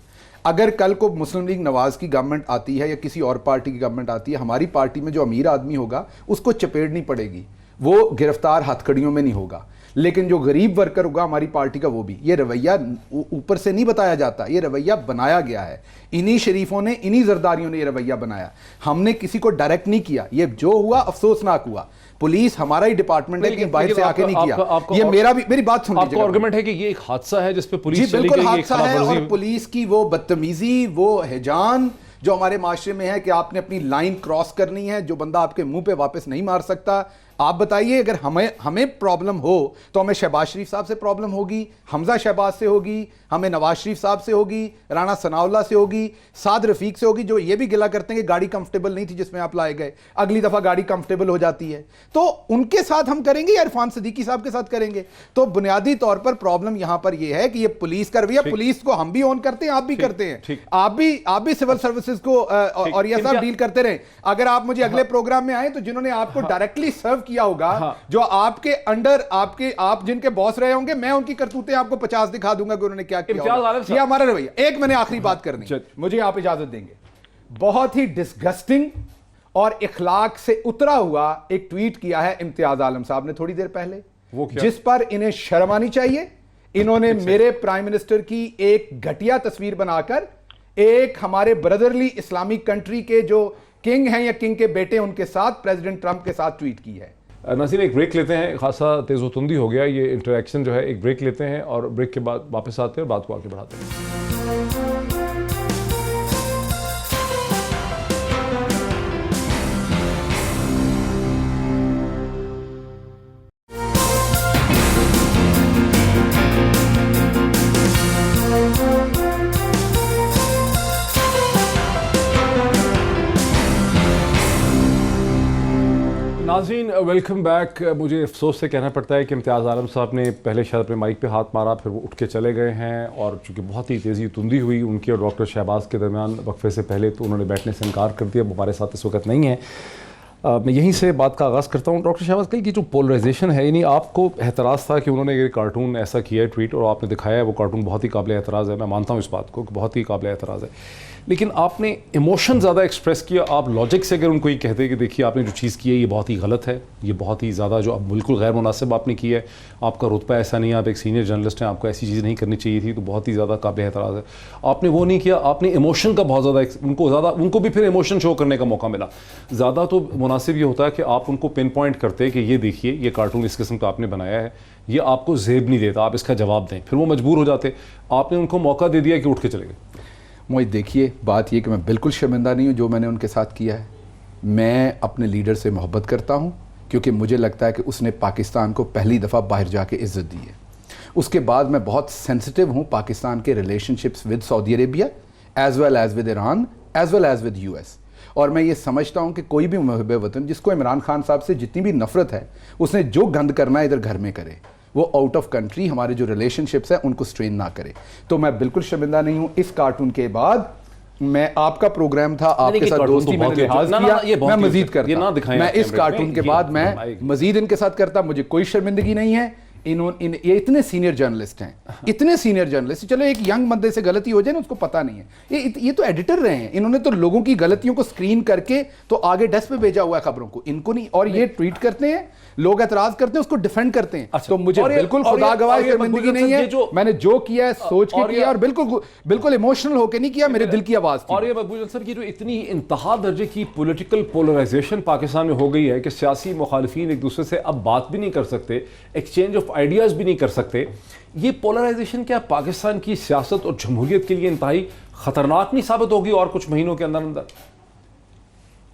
S2: اگر کل کو مسلم لیگ نواز کی گورنمنٹ آتی ہے یا کسی اور پارٹی کی گورنمنٹ آتی ہے, ہماری پارٹی میں جو امیر آدمی ہوگا اس کو چپیڑنی پڑے گی, وہ گرفتار ہتھ کڑیوں میں نہیں ہوگا. لیکن جو غریب ورکر ہوگا ہماری پارٹی کا, وہ بھی. یہ رویہ اوپر سے نہیں بتایا جاتا, یہ رویہ بنایا گیا ہے. انہی شریفوں نے, انہی زرداریوں نے یہ رویہ بنایا. ہم نے کسی کو ڈائریکٹ نہیں کیا. یہ جو ہوا افسوسناک ہوا. پولیس ہمارا ہی ڈپارٹمنٹ ہے کہ باہر سے آ کے نہیں کیا. یہ میری بات سن لیجیے.
S1: آپ کا آرگومنٹ ہے کہ یہ ایک حادثہ ہے جس پہ پولیس چلی
S2: بالکل
S1: گئی,
S2: حادثہ ہے. اور پولیس کی وہ بدتمیزی, وہ ہیجان جو ہمارے معاشرے میں ہے کہ آپ نے اپنی لائن کراس کرنی ہے, جو بندہ آپ کے منہ پہ واپس نہیں مار سکتا. آپ بتائیے اگر ہمیں پرابلم ہو تو ہمیں شہباز شریف صاحب سے پرابلم ہوگی, حمزہ شہباز سے ہوگی, ہمیں نواز شریف صاحب سے ہوگی, رانا ثناء اللہ سے ہوگی, سعد رفیق سے ہوگی, جو یہ بھی گلا کرتے ہیں کہ گاڑی کمفرٹیبل نہیں تھی جس میں آپ لائے گئے, اگلی دفعہ گاڑی کمفرٹیبل ہو جاتی ہے. تو ان کے ساتھ ہم کریں گے یا عرفان صدیقی صاحب کے ساتھ کریں گے؟ تو بنیادی طور پر پرابلم یہاں پر یہ ہے کہ یہ پولیس کا رویہ, پولیس کو ہم بھی آن کرتے ہیں, آپ بھی کرتے ہیں, آپ بھی سول سروسز کو اور یہ سب ڈیل کرتے رہیں. اگر آپ مجھے اگلے پروگرام میں آئیں تو جنہوں نے آپ کو ڈائریکٹلی سرو کیا ہوگا, جو آپ کے انڈر آپ جن کے باس رہے ہوں گے, میں ان کی کرتوتیں آپ کو 50 دکھا دوں گا کہ انہوں نے کیا کیا ہوگا. یہ ہمارا رویہ. ایک میں نے آخری بات کرنی, مجھے آپ اجازت دیں گے. بہت ہی ڈسگسٹنگ اور اخلاق سے اترا ہوا ایک ٹویٹ کیا ہے امتیاز عالم صاحب نے تھوڑی دیر پہلے, جس پر انہیں شرم آنی چاہیے. انہوں نے میرے پرائم منسٹر کی ایک گھٹیا تصویر بنا کر ایک ہمارے بردرلی اسلامک کنٹری کے جو کنگ ہیں یا کنگ کے بیٹے ان کے ساتھ, پریزیڈنٹ ٹرمپ کے ساتھ ٹویٹ کی ہے.
S1: ناظرین ایک بریک لیتے ہیں, خاصا تیز و تندی ہو گیا یہ انٹریکشن جو ہے. ایک بریک لیتے ہیں اور بریک کے بعد واپس آتے ہیں اور بات کو آگے بڑھاتے ہیں. ناظرین ویلکم بیک. مجھے افسوس سے کہنا پڑتا ہے کہ امتیاز عالم صاحب نے پہلے شاید اپنے مائک پہ ہاتھ مارا, پھر وہ اٹھ کے چلے گئے ہیں, اور چونکہ بہت ہی تیزی تندی ہوئی ان کی اور ڈاکٹر شہباز کے درمیان وقفے سے پہلے, تو انہوں نے بیٹھنے سے انکار کر دیا. ہمارے ساتھ اس وقت نہیں ہے. میں یہیں سے بات کا آغاز کرتا ہوں. ڈاکٹر شہباز, کل کی جو پولرائزیشن ہے, یعنی آپ کو اعتراض تھا کہ انہوں نے یہ کارٹون ایسا کیا ہے ٹویٹ, اور آپ نے دکھایا ہے وہ کارٹون بہت ہی قابل اعتراض ہے. میں مانتا ہوں اس بات کو کہ بہت ہی قابل اعتراض ہے, لیکن آپ نے ایموشن زیادہ ایکسپریس کیا. آپ لاجک سے اگر ان کو یہ کہتے کہ دیکھیے آپ نے جو چیز کی ہے یہ بہت ہی غلط ہے, یہ بہت ہی زیادہ جو اب بالکل غیر مناسب آپ نے کی ہے, آپ کا رتبہ ایسا نہیں ہے, آپ ایک سینئر جرنلسٹ ہیں, آپ کو ایسی چیز نہیں کرنی چاہیے تھی, تو بہت ہی زیادہ قابل اعتراض ہے. آپ نے وہ نہیں کیا, آپ نے ایموشن کا بہت زیادہ ان کو بھی پھر ایموشن شو کرنے کا موقع ملا. زیادہ تو مناسب یہ ہوتا ہے کہ آپ ان کو پن پوائنٹ کرتے کہ یہ دیکھیے یہ کارٹون اس قسم کا آپ نے بنایا ہے, یہ آپ کو زیب نہیں دیتا, آپ اس کا جواب دیں. پھر وہ مجبور ہو جاتے. آپ نے ان کو موقع دے دیا کہ اٹھ کے چلے گئے.
S2: مجھے دیکھیے بات یہ کہ میں بالکل شرمندہ نہیں ہوں جو میں نے ان کے ساتھ کیا ہے. میں اپنے لیڈر سے محبت کرتا ہوں کیونکہ مجھے لگتا ہے کہ اس نے پاکستان کو پہلی دفعہ باہر جا کے عزت دی ہے. اس کے بعد میں بہت سینسٹیو ہوں پاکستان کے relationships with Saudi Arabia, as well as with Iran, as well as with US. اور میں یہ سمجھتا ہوں کہ کوئی بھی محب وطن جس کو عمران خان صاحب سے جتنی بھی نفرت ہے, اس نے جو گند کرنا ہے ادھر گھر میں کرے, وہ آؤٹ آف کنٹری ہمارے جو ریلیشن شپس ہیں ان کو سٹرین نہ کرے. تو میں بالکل شرمندہ نہیں ہوں. اس کارٹون کے بعد میں آپ کا پروگرام تھا, آپ کے ساتھ دوستی میں نے لحاظ کیا, میں مزید کرتا, میں اس کارٹون کے بعد میں مزید ان کے ساتھ کرتا, مجھے کوئی شرمندگی نہیں ہے. یہ اتنے سینئر جرنلسٹ ہیں, اتنے سینئر جرنلسٹ, چلو ایک ینگ بندے سے غلطی ہو جائے نا, اس کو پتہ نہیں ہے, یہ تو ایڈیٹر رہے ہیں, انہوں نے تو لوگوں کی غلطیوں کو سکرین کر کے تو آگے ڈیسک پہ بھیجا ہوا ہے خبروں کو, ان کو نہیں. اور یہ ٹویٹ کرتے ہیں, لوگ اعتراض کرتے ہیں, اس کو ڈیفینڈ کرتے ہیں. تو مجھے بالکل خدا گواہ شرمندگی نہیں ہے, میں نے جو کیا ہے سوچ کے کیا, اور بالکل ایموشنل ہو کے نہیں کیا, میرے دل کی آواز تھی.
S1: اور یہ مقبول صاحب کی جو اتنی انتہا درجے کی پولیٹیکل پولرائزیشن پاکستان میں ہو گئی ہے کہ سیاسی مخالفین ایک دوسرے سے اب بات بھی نہیں کر سکتے, ایکسچینج آف آئیڈیاز بھی نہیں کر سکتے. یہ پولرائزیشن کیا پاکستان کی سیاست اور جمہوریت کے لیے انتہائی خطرناک نہیں ثابت ہوگی اور کچھ مہینوں کے اندر؟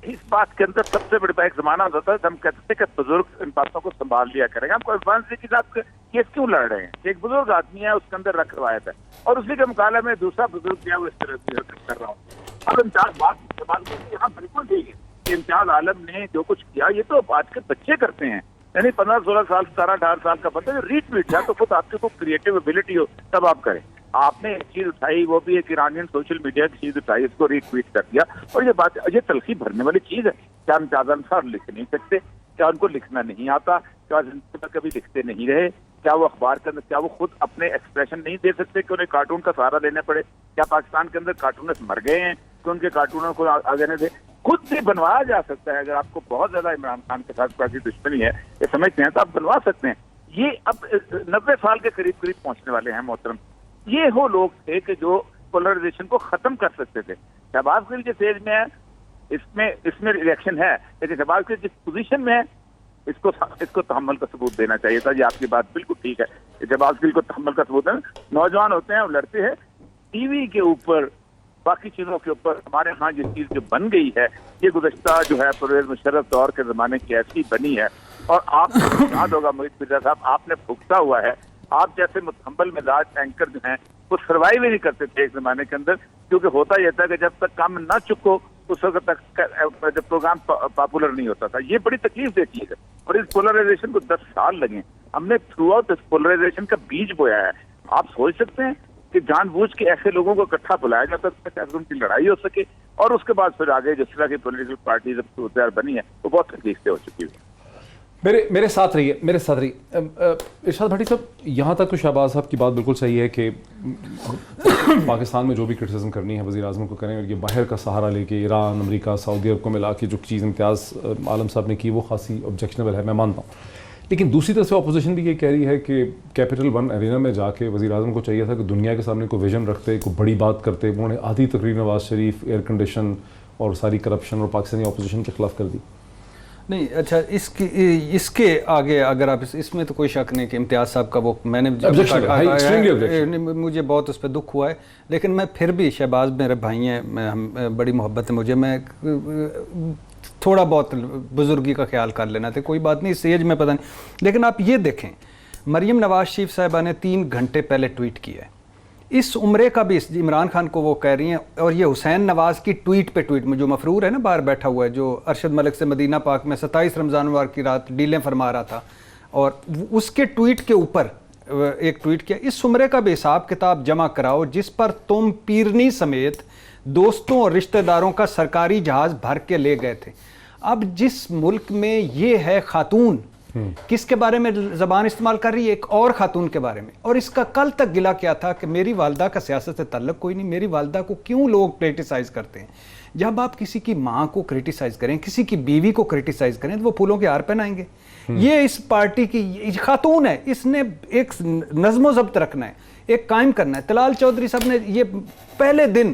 S5: اس بات کے اندر سب سے بڑا ایک زمانہ ہوتا ہے ہم کہتے تھے کہ بزرگ ان باتوں کو سنبھال لیا کریں گے. ہم کوئی فانسی کے ساتھ کیس کیوں لڑ رہے ہیں؟ ایک بزرگ آدمی ہے, اس کے اندر رکھ روایت ہے, اور اسی کے مقابلے میں دوسرا بزرگ جو ہے وہ اس طرح سے حرکت کر رہا ہوں. اب امتیاز بات یہاں بالکل ٹھیک ہے کہ امتیاز عالم نے جو کچھ کیا یہ تو آج کے بچے کرتے ہیں, یعنی 15-16 سال 17-18 سال کا بندہ ری ٹویٹ ہے تو خود آپ کے کو کریٹو ایبلٹی ہو تب آپ کریں. آپ نے ایک چیز اٹھائی, وہ بھی ایک ایرانین سوشل میڈیا کی چیز اٹھائی, اس کو ری ٹویٹ کر دیا, اور یہ تلخی بھرنے والی چیز ہے. کیا امتیاز انصار لکھ نہیں سکتے؟ کیا ان کو لکھنا نہیں آتا؟ کیا زندگی میں کبھی لکھتے نہیں رہے؟ کیا وہ اخبار کے اندر, کیا وہ خود اپنے ایکسپریشن نہیں دے سکتے کہ انہیں کارٹون کا سہارا لینا پڑے؟ کیا پاکستان کے اندر کارٹونسٹ مر گئے ہیں کہ ان کے کارٹونوں کو آگے نہ دے؟ خود بھی بنوایا جا سکتا ہے. اگر آپ کو بہت زیادہ عمران خان کے ساتھ کوئی دشمنی ہے یہ سمجھتے ہیں تو آپ بنوا سکتے ہیں. یہ اب 90 سال کے قریب پہنچنے والے ہیں محترم. یہ وہ لوگ تھے کہ جو پولرائزیشن کو ختم کر سکتے تھے. شہباز گل جس ایج میں ہے اس میں ریئیکشن ہے, لیکن شہباز گل جس پوزیشن میں ہے اس کو تحمل کا ثبوت دینا چاہیے تھا. یہ آپ کی بات بالکل ٹھیک ہے, شہباز گل کو تحمل کا ثبوت دینا. نوجوان ہوتے ہیں اور لڑتے ہیں ٹی وی کے اوپر, باقی چیزوں کے اوپر. ہمارے ہاں یہ چیز جو بن گئی ہے یہ گزشتہ جو ہے پرویز مشرف دور کے زمانے کی ایسی بنی ہے, اور آپ کو یاد ہوگا محیط مرزا صاحب, آپ نے بھگتا ہوا ہے. آپ جیسے متحمل مزاج اینکر جو ہیں وہ سروائیو ہی نہیں کرتے تھے ایک زمانے کے اندر, کیونکہ ہوتا یہ تھا کہ جب تک کام نہ چکو اس وقت تک جب پروگرام پاپولر نہیں ہوتا تھا. یہ بڑی تکلیف دہ چیز ہے, اور اس پولرائزیشن کو 10 سال لگے. ہم نے تھرو آؤٹ اس پولرائزیشن کا بیج بویا ہے. آپ سوچ سکتے ہیں کہ جان بوجھ کے ایسے لوگوں کو اکٹھا بلایا جاتا ہے تاکہ ان کی لڑائی ہو سکے, اور اس کے بعد پھر آگے جس طرح کی پولیٹیکل پارٹیز اب بنی ہے وہ بہت تکلیف دہ ہو چکی ہے.
S1: میرے ساتھ رہیے. ارشاد بھٹی صاحب, یہاں تک تو شہباز صاحب کی بات بالکل صحیح ہے کہ پاکستان میں جو بھی کرٹیسزم کرنی ہے وزیر اعظم کو کریں, اور یہ باہر کا سہارا لے کے ایران, امریکہ, سعودی عرب کو ملا کے جو چیز امتیاز عالم صاحب نے کی وہ خاصی آبجیکشنیبل ہے, میں مانتا ہوں. لیکن دوسری طرف سے اپوزیشن بھی یہ کہہ رہی ہے کہ کیپٹل 1 ارینا میں جا کے وزیر اعظم کو چاہیے تھا کہ دنیا کے سامنے کوئی ویژن رکھتے, کوئی بڑی بات کرتے. انہوں نے آدھی تقریر نواز شریف, ایئر کنڈیشن اور ساری کرپشن اور پاکستانی اپوزیشن کے خلاف کر دی.
S3: نہیں اچھا, اس کے آگے اگر آپ اس میں تو کوئی شک نہیں کہ امتیاز صاحب کا وہ میں نے مجھے بہت اس پہ دکھ ہوا ہے, لیکن میں پھر بھی شہباز میرے بھائی ہیں, بڑی محبت ہے مجھے, میں تھوڑا بہت بزرگی کا خیال کر لینا تھا, کوئی بات نہیں, اس ایج میں پتہ نہیں. لیکن آپ یہ دیکھیں, مریم نواز شریف صاحبہ نے 3 گھنٹے پہلے ٹویٹ کیا ہے. اس عمرے کا بھی عمران خان کو وہ کہہ رہی ہیں, اور یہ حسین نواز کی ٹویٹ پہ ٹویٹ میں جو مفرور ہے نا باہر بیٹھا ہوا ہے, جو ارشد ملک سے مدینہ پاک میں 27 رمضان وار کی رات ڈیلیں فرما رہا تھا, اور اس کے ٹویٹ کے اوپر ایک ٹویٹ کیا, اس عمرے کا بھی حساب کتاب جمع کراؤ جس پر تم پیرنی سمیت دوستوں اور رشتہ داروں کا سرکاری جہاز بھر کے لے گئے تھے. اب جس ملک میں یہ ہے خاتون کس کے بارے میں زبان استعمال کر رہی ہے, ایک اور خاتون کے بارے میں, اور اس کا کل تک گلہ کیا تھا کہ میری والدہ کا سیاست سے تعلق کوئی نہیں, میری والدہ کو کیوں لوگ کرٹیسائز کرتے ہیں. جب آپ کسی کی ماں کو کرٹیسائز کریں, کسی کی بیوی کو کرٹیسائز کریں تو وہ پھولوں کے ہار پہنائیں گے. یہ اس پارٹی کی خاتون ہے, اس نے ایک نظم و ضبط رکھنا ہے, ایک قائم کرنا ہے. طلال چودھری صاحب نے یہ پہلے دن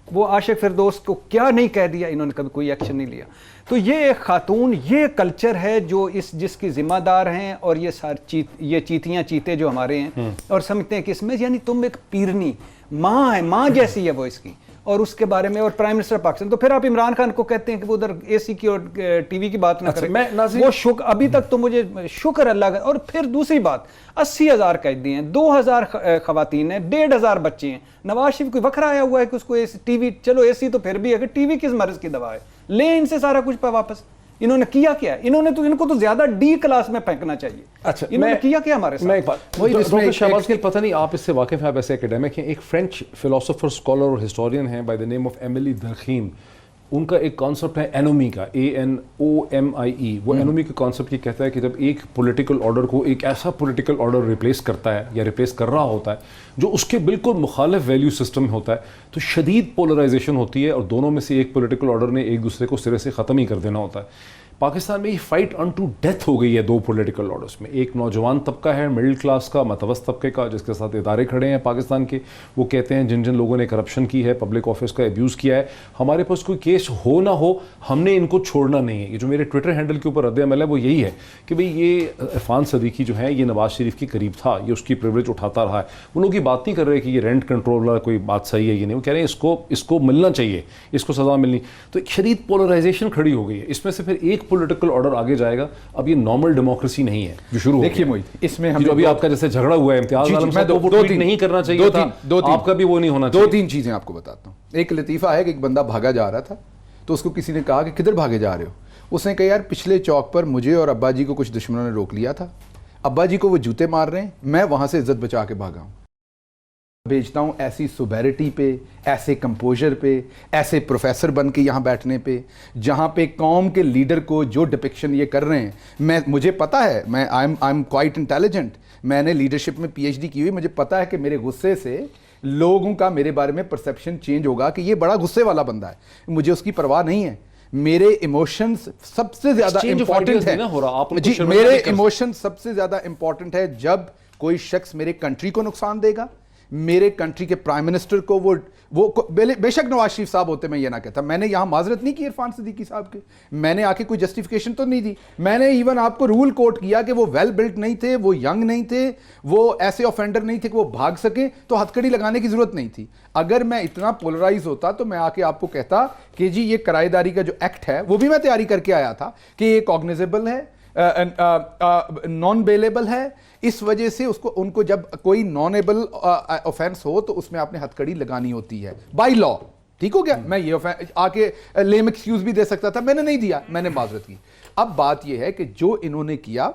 S3: وہ عاشق فردوس کو کیا نہیں کہہ دیا, انہوں نے کبھی کوئی ایکشن نہیں لیا. تو یہ ایک خاتون, یہ کلچر ہے جو جس کی ذمہ دار ہیں, اور یہ چیتیاں چیتے جو ہمارے ہیں اور سمجھتے ہیں کہ اس میں یعنی تم ایک پیرنی ماں ہے, ماں جیسی ہے وہ اس کی, اور اس کے بارے میں, اور پرائم منسٹر پاکستان. تو پھر آپ عمران خان کو کہتے ہیں کہ وہ ادھر اے سی کی اور ٹی وی کی بات نہ کریں. وہ ابھی تک تو مجھے شکر اللہ کا. اور پھر دوسری بات, 80,000 قیدی ہیں, 2,000 خواتین ہیں, 1,500 بچے ہیں. نواز شریف کوئی وکھرا آیا ہوا ہے کہ اس کو ٹی وی, چلو اے سی تو پھر بھی ہے کہ ٹی وی کس مرض کی دوا ہے, لیں ان سے سارا کچھ پہ واپس. انہوں نے کیا کیا ہے؟ ان کو تو زیادہ ڈی کلاس میں پھینکنا چاہیے.
S1: اچھا
S3: انہوں نے کیا کیا ہمارے
S1: میں ایک
S3: ساتھ؟
S1: بات ڈاکٹر شہباز گل، پتہ نہیں آپ اس سے واقف ہیں، آپ ایسے اکیڈمک ہیں، ایک فرینچ فلاسفر اسکالر اور ہسٹورین ہیں by the name of Emile Durkheim. ان کا ایک کانسیپٹ ہے اینومی کا، ANOMIE. وہ اینومی کا کانسیپٹ یہ کہتا ہے کہ جب ایک پولیٹیکل آرڈر کو ایک ایسا پولیٹیکل آرڈر ریپلیس کرتا ہے یا ریپلیس کر رہا ہوتا ہے جو اس کے بالکل مخالف ویلیو سسٹم ہوتا ہے، تو شدید پولرائزیشن ہوتی ہے اور دونوں میں سے ایک پولیٹیکل آرڈر نے ایک دوسرے کو سرے سے ختم ہی کر دینا ہوتا ہے. پاکستان میں یہ فائٹ آن ٹو ڈیتھ ہو گئی ہے دو پولیٹیکل آرڈرس میں. ایک نوجوان طبقہ ہے مڈل کلاس کا، متوسط طبقے کا، جس کے ساتھ ادارے کھڑے ہیں پاکستان کے. وہ کہتے ہیں جن جن لوگوں نے کرپشن کی ہے، پبلک آفس کا ایبیوز کیا ہے، ہمارے پاس کوئی کیس ہو نہ ہو، ہم نے ان کو چھوڑنا نہیں ہے. یہ جو میرے ٹویٹر ہینڈل کے اوپر رد عمل ہے وہ یہی ہے کہ بھئی یہ عرفان صدیقی جو ہے یہ نواز شریف کے قریب تھا، یہ اس کی پریولیج اٹھاتا رہا ہے. وہ لوگ یہ بات نہیں کر رہے کہ یہ رینٹ کنٹرول والا کوئی بات صحیح ہے، یہ نہیں. وہ کہہ رہے ہیں اس کو ملنا چاہیے، اس کو سزا ملنی. تو ایک شدید پولرائزیشن کھڑی ہو گئی ہے. اس میں سے پھر ایک پولیٹیکل آرڈر آگے جائے گا. اب یہ نارمل ڈیموکریسی نہیں ہے جو شروع.
S2: دیکھیے موئی، اس میں
S1: جو ابھی آپ کا جیسے جھگڑا ہوا ہے امتیاز عالم صاحب کو، وہ ٹویٹ نہیں کرنا چاہیے تھا، آپ کا بھی وہ نہیں ہونا چاہیے.
S2: دو تین چیزیں آپ کو بتاتا ہوں. ایک لطیفہ ہے کہ ایک بندہ بھاگا جا رہا تھا تو اس کو کسی نے کہا کہ کدھر بھاگے جا رہے ہو؟ اس نے کہا یار پچھلے چوک پر مجھے اور ابا جی کو کچھ دشمنوں نے روک لیا تھا، ابا جی کو وہ جوتے مار رہے ہیں، میں وہاں سے عزت بچا کے بھاگا ہوں. بھیجتا ہوں ایسی سوبیرٹی پہ، ایسے کمپوزر پہ، ایسے پروفیسر بن کے یہاں بیٹھنے پہ، جہاں پہ قوم کے لیڈر کو جو ڈپکشن یہ کر رہے ہیں. مجھے پتا ہے، میں آئی ایم کوائٹ انٹیلیجنٹ، میں نے لیڈرشپ میں PhD کی ہوئی. مجھے پتا ہے کہ میرے غصے سے لوگوں کا میرے بارے میں پرسیپشن چینج ہوگا کہ یہ بڑا غصے والا بندہ ہے. مجھے اس کی پرواہ نہیں ہے. میرے ایموشنز سب سے زیادہ امپورٹنٹ ہے. جی، میرے ایموشن سب سے زیادہ امپورٹنٹ ہے جب کوئی شخص میرے کنٹری کو نقصان دے گا، میرے کنٹری کے پرائم منسٹر کو. وہ بے شک نواز شریف صاحب ہوتے، میں یہ نہ کہتا. میں نے یہاں معذرت نہیں کی عرفان صدیقی صاحب کے، میں نے آ کے کوئی جسٹیفیکیشن تو نہیں دی. میں نے ایون آپ کو رول کوٹ کیا کہ وہ ویل بلٹ نہیں تھے، وہ ینگ نہیں تھے، وہ ایسے آفینڈر نہیں تھے کہ وہ بھاگ سکیں، تو ہتھ کڑی لگانے کی ضرورت نہیں تھی. اگر میں اتنا پولرائز ہوتا تو میں آ کے آپ کو کہتا کہ جی یہ کرائے داری کا جو ایکٹ ہے وہ بھی میں تیاری کر کے آیا تھا کہ یہ کاگنیزیبل ہے، نان بیلیبل ہے. اس وجہ سے ان کو جب کوئی نان ایبل اوفینس ہو تو اس میں آپ نے ہتھ کڑی لگانی ہوتی ہے بائی لا. ٹھیک ہو گیا؟ میں یہ آ کے لیم ایکسکیوز بھی دے سکتا تھا، میں نے نہیں دیا، میں نے معذرت کی. اب بات یہ ہے کہ جو انہوں نے کیا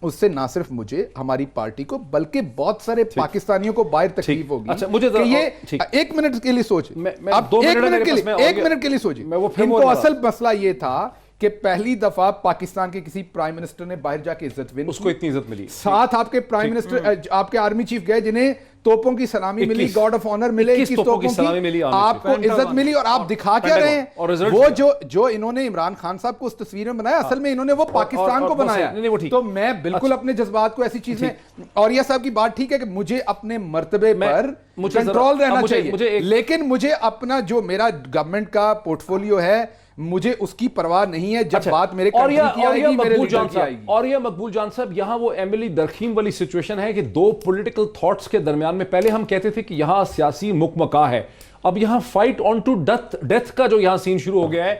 S2: اس سے نہ صرف مجھے، ہماری پارٹی کو، بلکہ بہت سارے پاکستانیوں کو باہر تکلیف ہوگی. کہ یہ ایک منٹ کے لیے سوچ، اب ایک منٹ کے لیے سوچیں. ان کو اصل مسئلہ یہ تھا کہ پہلی دفعہ پاکستان کے کسی پرائم منسٹر نے باہر جا کے عزت ون،
S1: اس کو اتنی عزت ملی.
S2: ساتھ آپ کے پرائم منسٹر، آپ کے آرمی چیف گئے جنہیں توپوں کی سلامی ملی، گارڈ آف آنر ملے، 21 توپوں کی سلامی ملی، آپ کو عزت ملی. اور آپ دکھا کیا رہے ہیں؟ وہ جو انہوں نے عمران خان صاحب کو اس تصویر میں بنایا، اصل میں انہوں نے وہ پاکستان کو بنایا. تو میں بالکل اپنے جذبات کو ایسی چیز میں، اور یہ صاحب کی بات ٹھیک ہے کہ مجھے اپنے مرتبے پر کنٹرول رہنا چاہیے، لیکن مجھے اپنا جو میرا گورنمنٹ کا پورٹ فولیو ہے مجھے اس کی پرواہ نہیں ہے. جب بات میرے کنٹری کی آئے گی، میرے لیڈر کی آئے گی.
S1: اور یہ مقبول جان صاحب، یہاں وہ ایملی درخیم والی سچویشن ہے کہ دو پولیٹیکل تھاٹس کے درمیان میں پہلے ہم کہتے تھے کہ یہاں سیاسی مکمکا ہے، اب یہاں فائٹ آن ٹو ڈیتھ کا جو یہاں سین شروع ہو گیا ہے.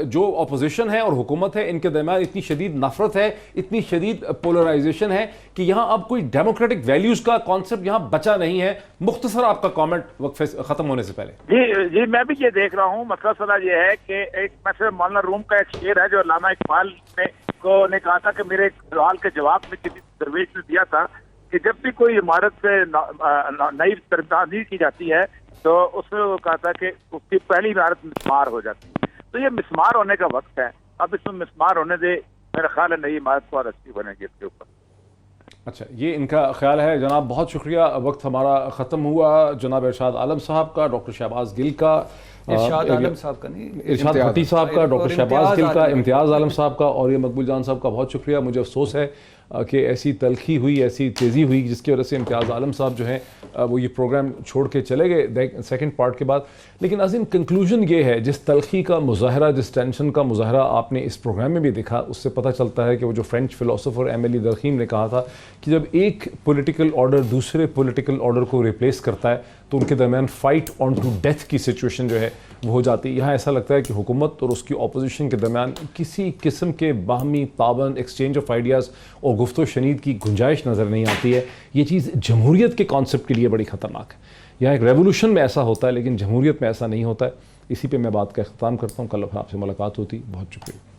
S1: جو اپوزیشن ہے اور حکومت ہے، ان کے درمیان اتنی شدید نفرت ہے، اتنی شدید پولرائزیشن ہے کہ یہاں اب کوئی ڈیموکریٹک ویلیوز کا کانسیپٹ یہاں بچا نہیں ہے. مختصر آپ کا کامنٹ وقفے ختم ہونے سے پہلے.
S5: جی میں بھی یہ دیکھ رہا ہوں. مسئلہ صدا یہ ہے کہ ایک مثلا مولانا روم کا ایک شعر ہے جو علامہ اقبال نے کہا تھا کہ میرے سوال کے جواب میں کسی درویش نے دیا تھا کہ جب بھی کوئی عمارت سے نئی تعمیر کی جاتی ہے تو اس میں وہ کہا تھا کہ اس کی پہلی عمارت مسمار ہو جاتی ہے. تو یہ مسمار ہونے کا وقت ہے، اب اس میں مسمار ہونے دے. میرا خیال ہے نئی عمارت کو اور اچھی بنے گی اس کے اوپر.
S1: اچھا، یہ ان کا خیال ہے. جناب بہت شکریہ، وقت ہمارا ختم ہوا. جناب ارشاد عالم صاحب کا، ڈاکٹر شہباز گل کا،
S3: ارشاد عالم صاحب کا نہیں،
S1: ارشاد بھٹی صاحب کا، ڈاکٹر شہباز گل کا، امتیاز عالم صاحب کا، اور یہ مقبول جان صاحب کا بہت شکریہ. مجھے افسوس ہے کہ ایسی تلخی ہوئی، ایسی تیزی ہوئی جس کی وجہ سے امتیاز عالم صاحب جو ہیں وہ یہ پروگرام چھوڑ کے چلے گئے سیکنڈ پارٹ کے بعد. لیکن عظیم کنکلوژن یہ ہے، جس تلخی کا مظاہرہ، جس ٹینشن کا مظاہرہ آپ نے اس پروگرام میں بھی دیکھا، اس سے پتہ چلتا ہے کہ وہ جو فرینچ فلاسفر ایملی درخیم نے کہا تھا کہ جب ایک پولیٹیکل آرڈر دوسرے پولیٹیکل آرڈر کو ریپلیس کرتا ہے تو ان کے درمیان فائٹ آن ٹو ڈیتھ کی سچویشن جو ہے وہ ہو جاتی ہے. یہاں ایسا لگتا ہے کہ حکومت اور اس کی اپوزیشن کے درمیان کسی قسم کے باہمی تعاون، ایکسچینج آف آئیڈیاز اور گفت و شنید کی گنجائش نظر نہیں آتی ہے. یہ چیز جمہوریت کے کانسیپٹ کے لیے بڑی خطرناک ہے. یہاں ایک ریولوشن میں ایسا ہوتا ہے لیکن جمہوریت میں ایسا نہیں ہوتا ہے. اسی پہ میں بات کا اختتام کرتا ہوں. کل آپ سے ملاقات ہوتی. بہت شکریہ.